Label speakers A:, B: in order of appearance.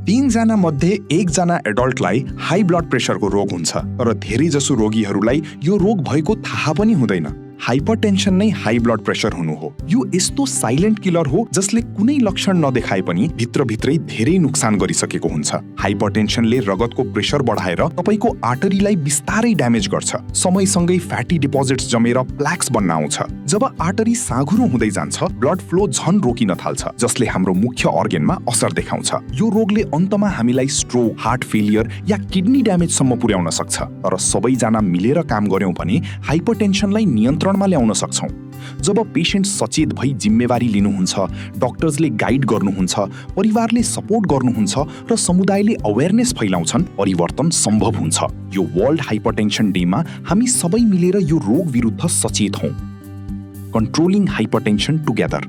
A: 3 जना मध्ये 1 जना एडल्टलाई हाई ब्लड प्रेसरको रोग हुन्छ, तर धेरै जसो रोगीहरूलाई यो रोग भएको थाहा पनि हुँदैन। हाइपरटेन्सन नै हाई ब्लड प्रेसर हुनु हो। यो यस्तो साइलेन्ट किलर हो जसले कुनै लक्षण नदेखाए पनि भित्रभित्रै धेरै नुक्सान गरिसकेको हुन्छ। हाइपरटेन्सनले रगतको प्रेसर बढाएर तपाईको आर्टरीलाई बिस्तारै ड्यामेज गर्छ। समयसँगै फ्याटी डिपोजिट्स जमेर प्ल्याक्स बन्न आउँछ। जब आर्टरी साँघुरो हुँदै जान्छ, ब्लड फ्लो झन रोकिन थाल्छ, जसले हाम्रो मुख्य अर्गनमा असर देखाउँछ। यो रोगले अन्तमा हामीलाई स्ट्रोक, हार्ट फेलियर या किडनी ड्यामेजसम्म पुर्याउन सक्छ। तर सबैजना मिलेर काम गर्यौं भने हाइपरटेन्सनलाई नियन्त्रणमा ल्याउन सक्छौं। जब पेशेन्ट सचेत भई जिम्मेवारी लिनुहुन्छ, डाक्टर्सले गाइड गर्नुहुन्छ, परिवारले सपोर्ट गर्नुहुन्छ र समुदायले अवेरनेस फैलाउँछन्, परिवर्तन सम्भव हुन्छ। यो वर्ल्ड हाइपरटेन्सन डेमा हामी सबै मिलेर यो रोग विरुद्ध सचेत हौं। Controlling hypertension together.